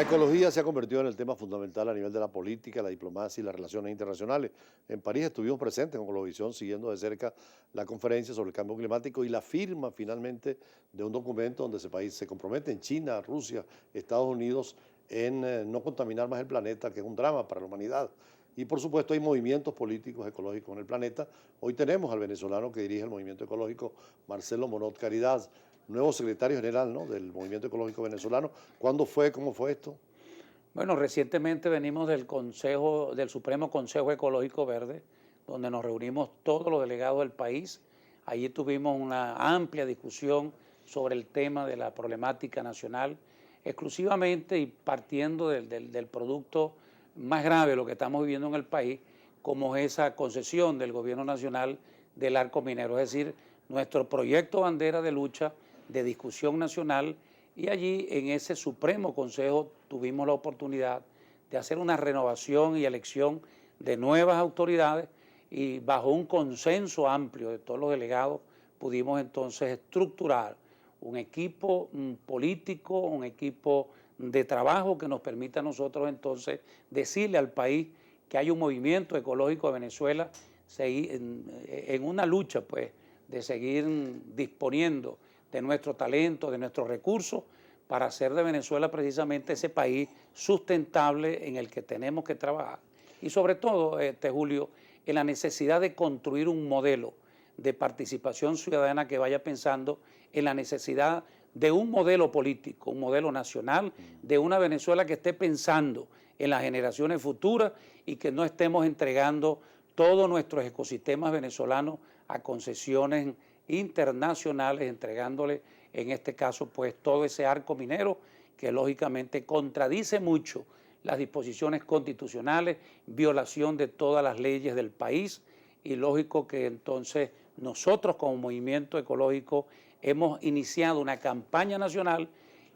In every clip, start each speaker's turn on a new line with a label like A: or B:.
A: ecología se ha convertido en el tema fundamental a nivel de la política, la diplomacia y las relaciones internacionales. En París estuvimos presentes con Globovisión siguiendo de cerca la conferencia sobre el cambio climático y la firma finalmente de un documento donde ese país se compromete en China, Rusia, Estados Unidos en no contaminar más el planeta, que es un drama para la humanidad. Y por supuesto hay movimientos políticos ecológicos en el planeta. Hoy tenemos al venezolano que dirige el movimiento ecológico, Marcelo Monod Caridad, nuevo secretario general, ¿no?, del movimiento ecológico venezolano. ¿Cuándo fue? ¿Cómo fue esto?
B: Bueno, recientemente venimos del Supremo Consejo Ecológico Verde, donde nos reunimos todos los delegados del país. Allí tuvimos una amplia discusión sobre el tema de la problemática nacional, exclusivamente y partiendo del producto más grave de lo que estamos viviendo en el país, como es esa concesión del gobierno nacional del arco minero, es decir, nuestro proyecto bandera de lucha, de discusión nacional. Y allí en ese Supremo Consejo tuvimos la oportunidad de hacer una renovación y elección de nuevas autoridades y bajo un consenso amplio de todos los delegados pudimos entonces estructurar un equipo político, un equipo de trabajo que nos permita a nosotros entonces decirle al país que hay un movimiento ecológico de Venezuela en una lucha pues de seguir disponiendo de nuestro talento, de nuestros recursos, para hacer de Venezuela precisamente ese país sustentable en el que tenemos que trabajar. Y sobre todo, Julio, en la necesidad de construir un modelo de participación ciudadana que vaya pensando en la necesidad de un modelo político, un modelo nacional, de una Venezuela que esté pensando en las generaciones futuras y que no estemos entregando todos nuestros ecosistemas venezolanos a concesiones internacionales, entregándole en este caso pues todo ese arco minero que lógicamente contradice mucho las disposiciones constitucionales, violación de todas las leyes del país, y lógico que entonces nosotros como movimiento ecológico hemos iniciado una campaña nacional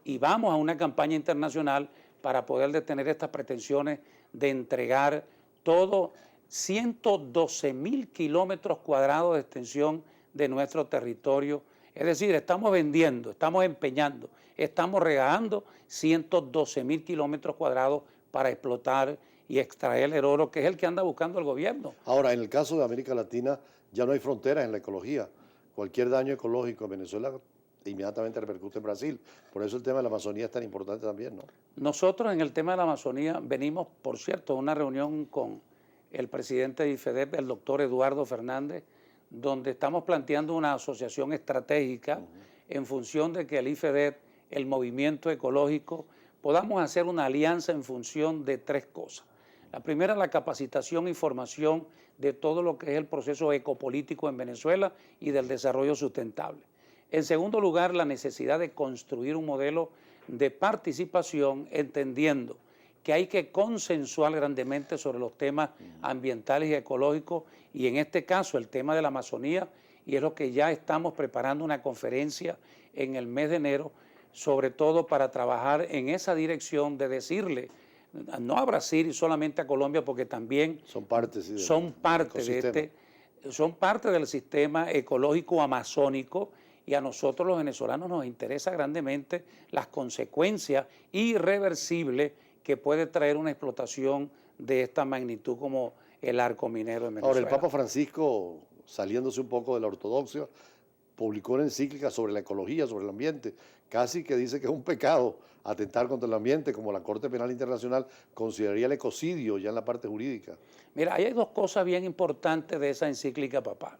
B: y vamos a una campaña internacional para poder detener estas pretensiones de entregar todo 112.000 kilómetros cuadrados de extensión de nuestro territorio. Es decir, estamos vendiendo, estamos empeñando, estamos regalando 112.000 kilómetros cuadrados para explotar y extraer el oro, que es el que anda buscando el gobierno.
A: Ahora, en el caso de América Latina ya no hay fronteras en la ecología. Cualquier daño ecológico en Venezuela inmediatamente repercute en Brasil. Por eso el tema de la Amazonía es tan importante también, ¿no?
B: Nosotros en el tema de la Amazonía venimos, por cierto, a una reunión con el presidente de IFEDEP, el doctor Eduardo Fernández, donde estamos planteando una asociación estratégica en función de que el IFEDEP, el movimiento ecológico, podamos hacer una alianza en función de tres cosas. La primera, la capacitación y formación de todo lo que es el proceso ecopolítico en Venezuela y del desarrollo sustentable. En segundo lugar, la necesidad de construir un modelo de participación, entendiendo que hay que consensuar grandemente sobre los temas ambientales y ecológicos, y en este caso el tema de la Amazonía, y es lo que ya estamos preparando una conferencia en el mes de enero, sobre todo para trabajar en esa dirección de decirle, no a Brasil y solamente a Colombia, porque también
A: son parte, sí,
B: son parte del sistema ecológico amazónico, y a nosotros los venezolanos nos interesa grandemente las consecuencias irreversibles que puede traer una explotación de esta magnitud como el arco minero en Venezuela.
A: Ahora, el Papa Francisco, saliéndose un poco de la ortodoxia, publicó una encíclica sobre la ecología, sobre el ambiente, casi que dice que es un pecado atentar contra el ambiente, como la Corte Penal Internacional consideraría el ecocidio ya en la parte jurídica.
B: Mira, hay dos cosas bien importantes de esa encíclica papal.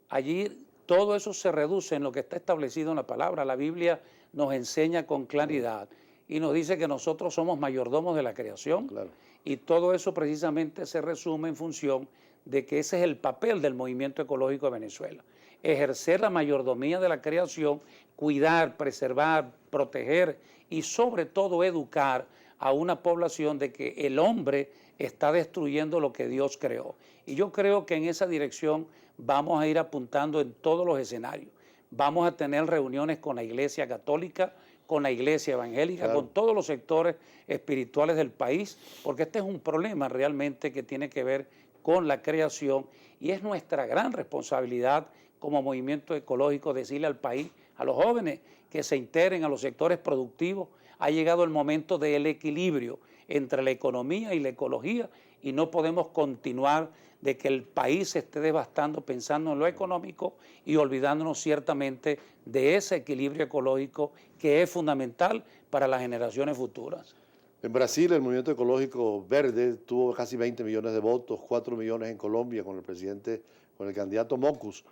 B: Allí todo eso se reduce en lo que está establecido en la palabra. La Biblia nos enseña con claridad y nos dice que nosotros somos mayordomos de la creación.
A: Claro.
B: Y todo eso precisamente se resume en función de que ese es el papel del movimiento ecológico de Venezuela. Ejercer la mayordomía de la creación, cuidar, preservar, proteger y sobre todo educar a una población de que el hombre está destruyendo lo que Dios creó. Y yo creo que en esa dirección vamos a ir apuntando en todos los escenarios. Vamos a tener reuniones con la Iglesia Católica, con la Iglesia Evangélica,
A: claro,
B: con todos los sectores espirituales del país, porque este es un problema realmente que tiene que ver con la creación, y es nuestra gran responsabilidad como movimiento ecológico decirle al país, a los jóvenes, que se integren a los sectores productivos, ha llegado el momento del equilibrio entre la economía y la ecología y no podemos continuar de que el país se esté devastando pensando en lo económico y olvidándonos ciertamente de ese equilibrio ecológico que es fundamental para las generaciones futuras.
A: En Brasil, el movimiento ecológico verde tuvo casi 20 millones de votos, 4 millones en Colombia con el presidente, con el candidato Mocus.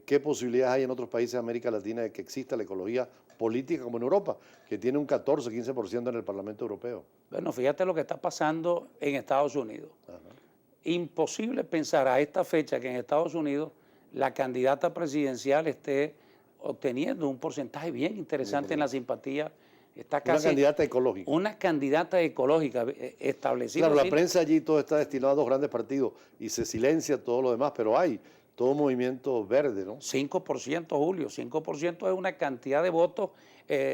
A: ¿Qué posibilidades hay en otros países de América Latina de que exista la ecología política como en Europa, que tiene un 14-15% en el Parlamento Europeo?
B: Bueno, fíjate lo que está pasando en Estados Unidos.
A: Ajá.
B: Imposible pensar a esta fecha que en Estados Unidos la candidata presidencial esté obteniendo un porcentaje bien interesante en la simpatía. Está casi
A: Una candidata ecológica.
B: una candidata ecológica establecida.
A: Claro, la prensa allí todo está destinado a dos grandes partidos y se silencia todo lo demás, pero hay todo un movimiento verde, ¿no?
B: 5%, Julio, 5% es una cantidad de votos,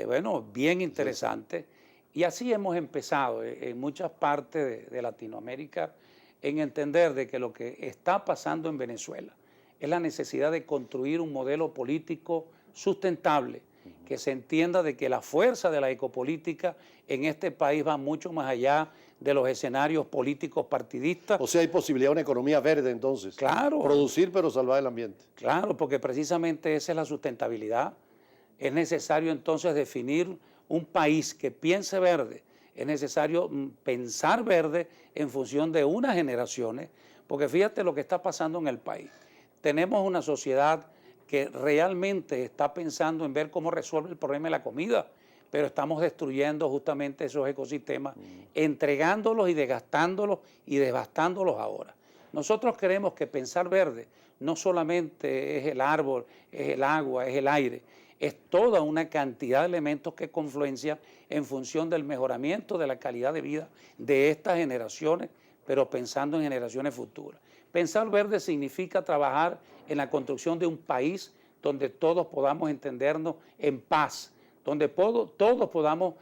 B: bueno, bien interesante. Y así hemos empezado en muchas partes de Latinoamérica en entender de que lo que está pasando en Venezuela es la necesidad de construir un modelo político sustentable, que se entienda de que la fuerza de la ecopolítica en este país va mucho más allá de los escenarios políticos partidistas.
A: O sea, hay posibilidad de una economía verde entonces.
B: Claro.
A: Producir pero salvar el ambiente.
B: Claro, porque precisamente esa es la sustentabilidad. Es necesario entonces definir un país que piense verde. Es necesario pensar verde en función de unas generaciones, porque fíjate lo que está pasando en el país. Tenemos una sociedad que realmente está pensando en ver cómo resuelve el problema de la comida, pero estamos destruyendo justamente esos ecosistemas, entregándolos y desgastándolos y devastándolos ahora. Nosotros creemos que pensar verde no solamente es el árbol, es el agua, es el aire, es toda una cantidad de elementos que confluencian en función del mejoramiento de la calidad de vida de estas generaciones, pero pensando en generaciones futuras. Pensar verde significa trabajar en la construcción de un país donde todos podamos entendernos en paz, donde todos podamos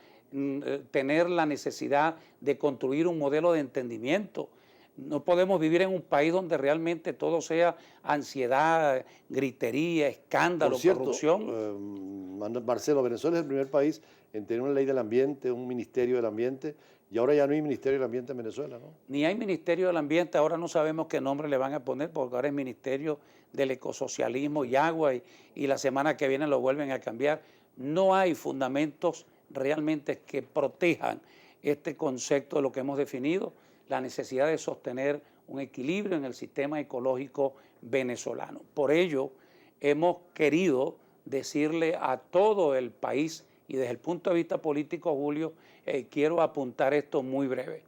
B: tener la necesidad de construir un modelo de entendimiento. No podemos vivir en un país donde realmente todo sea ansiedad, gritería, escándalo,
A: Por cierto,
B: corrupción.
A: Marcelo, Venezuela es el primer país en tener una ley del ambiente, un ministerio del ambiente, y ahora ya no hay ministerio del ambiente en Venezuela, ¿no?
B: Ni hay ministerio del ambiente, ahora no sabemos qué nombre le van a poner, porque ahora es ministerio del ecosocialismo y agua, y la semana que viene lo vuelven a cambiar. No hay fundamentos realmente que protejan este concepto de lo que hemos definido, la necesidad de sostener un equilibrio en el sistema ecológico venezolano. Por ello, hemos querido decirle a todo el país, y desde el punto de vista político, Julio, quiero apuntar esto muy breve.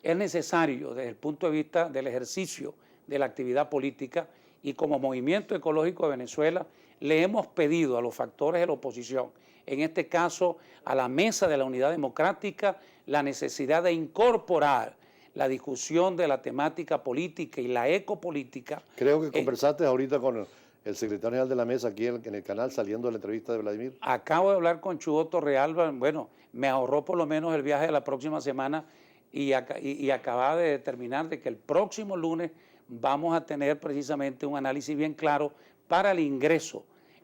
B: Es necesario, desde el punto de vista del ejercicio de la actividad política y como Movimiento Ecológico de Venezuela, le hemos pedido a los factores de la oposición, en este caso a la Mesa de la Unidad Democrática, la necesidad de incorporar la discusión de la temática política y la ecopolítica.
A: Creo que conversaste ahorita con el secretario general de la mesa aquí en el canal, saliendo de la entrevista de Vladimir.
B: Acabo de hablar con Chugo Torrealba, bueno, me ahorró por lo menos el viaje de la próxima semana y acaba de determinar de que el próximo lunes vamos a tener precisamente un análisis bien claro para el ingreso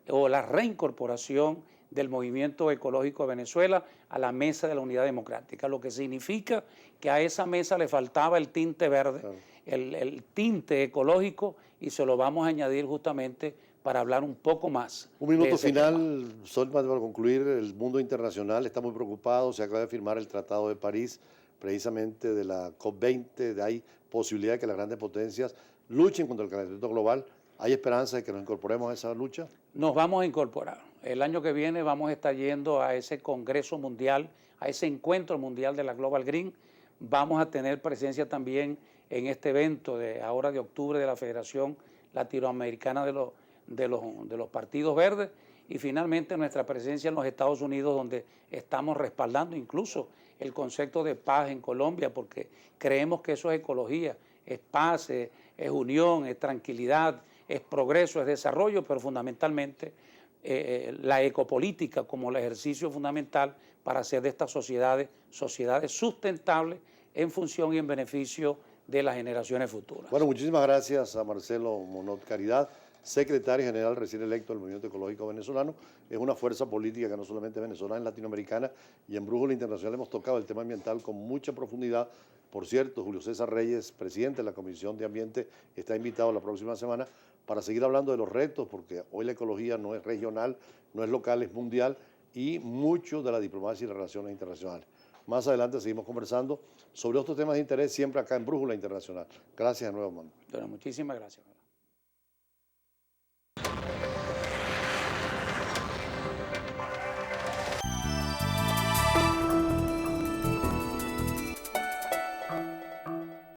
B: o la reincorporación del Movimiento Ecológico de Venezuela a la Mesa de la Unidad Democrática, lo que significa que a esa mesa le faltaba el tinte verde, claro, el tinte ecológico, y se lo vamos a añadir justamente para hablar un poco más.
A: Un minuto final, Sol, para concluir. El mundo internacional está muy preocupado, se acaba de firmar el Tratado de París, precisamente de la COP20, hay posibilidad de que las grandes potencias luchen contra el calentamiento global. ¿Hay esperanza de que nos incorporemos a esa lucha?
B: Nos vamos a incorporar. El año que viene vamos a estar yendo a ese Congreso Mundial, a ese Encuentro Mundial de la Global Green. Vamos a tener presencia también en este evento de ahora de octubre de la Federación Latinoamericana de los Partidos Verdes, y finalmente nuestra presencia en los Estados Unidos, donde estamos respaldando incluso el concepto de paz en Colombia, porque creemos que eso es ecología, es paz, es unión, es tranquilidad, es progreso, es desarrollo, pero fundamentalmente la ecopolítica como el ejercicio fundamental para hacer de estas sociedades sustentables en función y en beneficio de las generaciones futuras.
A: Bueno, muchísimas gracias a Marcelo Monod Caridad, secretario general recién electo del Movimiento Ecológico Venezolano. Es una fuerza política que no solamente venezolana, es latinoamericana, y en Brújula Internacional hemos tocado el tema ambiental con mucha profundidad. Por cierto, Julio César Reyes, presidente de la Comisión de Ambiente, está invitado la próxima semana para seguir hablando de los retos, porque hoy la ecología no es regional, no es local, es mundial, y mucho de la diplomacia y las relaciones internacionales. Más adelante seguimos conversando sobre otros temas de interés, siempre acá en Brújula Internacional. Gracias de nuevo, Manuel.
B: Bueno, muchísimas gracias.